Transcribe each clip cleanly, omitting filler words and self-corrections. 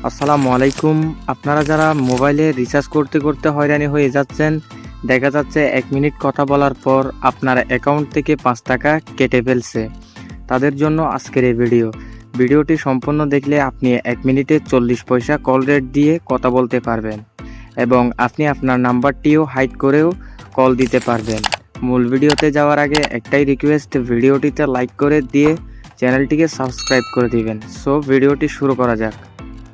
আসসালামু আলাইকুম। আপনারা যারা মোবাইলে রিচার্জ করতে করতে হয়রানি হয়ে যাচ্ছেন, দেখা যাচ্ছে 1 মিনিট কথা বলার পর আপনার অ্যাকাউন্ট থেকে 5 টাকা কেটে ফেলছে, তাদের জন্য আজকের এই ভিডিওটি সম্পূর্ণ দেখলে আপনি 1 মিনিটে 40 পয়সা কল রেট দিয়ে কথা বলতে পারবেন এবং আপনি আপনার নাম্বারটিও হাইড করেও কল দিতে পারবেন। মূল ভিডিওতে যাওয়ার আগে একটাই রিকোয়েস্ট, ভিডিওটিতে লাইক করে দিয়ে চ্যানেলটিকে সাবস্ক্রাইব করে দিবেন। সো ভিডিওটি শুরু করা যাক।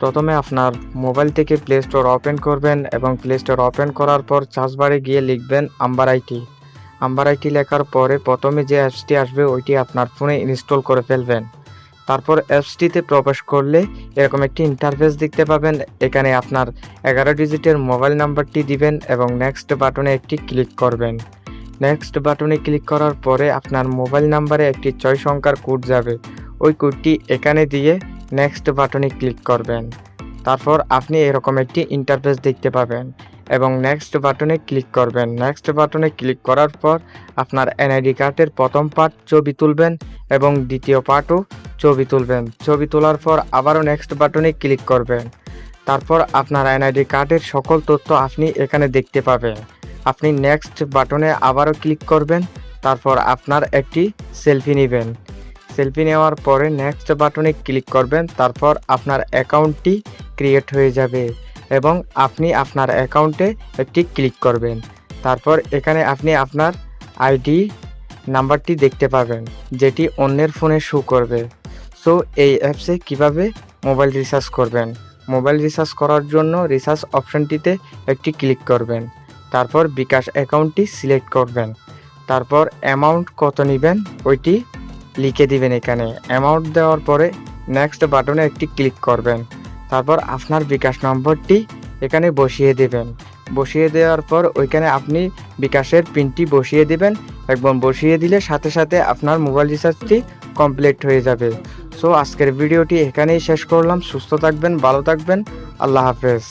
প্রথমে আপনার মোবাইল থেকে প্লে স্টোর ওপেন করবেন এবং প্লে স্টোর ওপেন করার পর সার্চ বারে গিয়ে লিখবেন আম্বার আইটি লেখার পরে প্রথমে যে অ্যাপসটি আসবে ওইটি আপনার ফোনে ইনস্টল করে ফেলবেন। তারপর অ্যাপসটিতে প্রবেশ করলে এরকম একটি ইন্টারফেস দেখতে পাবেন। এখানে আপনার 11 ডিজিটের মোবাইল নাম্বারটি দিবেন এবং নেক্সট বাটনে একটি ক্লিক করবেন। নেক্সট বাটনে ক্লিক করার পরে আপনার মোবাইল নাম্বারে একটি 6 সংখ্যার কোড যাবে, ওই কোডটি এখানে দিয়ে নেক্সট বাটনে ক্লিক করবেন। তারপর আপনি এরকম একটি ইন্টারফেস দেখতে পাবেন এবং নেক্সট বাটনে ক্লিক করবেন। নেক্সট বাটনে ক্লিক করার পর আপনার এনআইডি কার্ডের প্রথম পার্ট ছবি তুলবেন এবং দ্বিতীয় পার্টও ছবি তুলবেন। ছবি তোলার পর আবারও নেক্সট বাটনে ক্লিক করবেন। তারপর আপনার এনআইডি কার্ডের সকল তথ্য আপনি এখানে দেখতে পাবেন। আপনি নেক্সট বাটনে আবারও ক্লিক করবেন। তারপর আপনার একটি সেলফি নেবেন। সেলফি নেওয়ার পরে নেক্সট বাটনে ক্লিক করবেন। তারপর আপনার অ্যাকাউন্টটি ক্রিয়েট হয়ে যাবে এবং আপনি আপনার অ্যাকাউন্টে একটি ক্লিক করবেন। তারপর এখানে আপনি আপনার আইডি নাম্বারটি দেখতে পাবেন, যেটি অন্যের ফোনে শো করবে। সো এই অ্যাপসে কিভাবে মোবাইল রিচার্জ করবেন? মোবাইল রিচার্জ করার জন্য রিচার্জ অপশনটিতে একটি ক্লিক করবেন। তারপর বিকাশ অ্যাকাউন্টটি সিলেক্ট করবেন। তারপর অ্যামাউন্ট কত নেবেন ওইটি লিখে দিবেন। এখানে অ্যামাউন্ট দেওয়ার পরে নেক্সট বাটনে একটি ক্লিক করবেন। তারপর আপনার বিকাশ নম্বরটি এখানে বসিয়ে দেবেন। বসিয়ে দেওয়ার পর ওইখানে আপনি বিকাশের পিনটি বসিয়ে দিবেন এবং বসিয়ে দিলে সাথে সাথে আপনার মোবাইল রিচার্জটি কমপ্লিট হয়ে যাবে। সো আজকের ভিডিওটি এখানেই শেষ করলাম। সুস্থ থাকবেন, ভালো থাকবেন, আল্লাহ হাফেজ।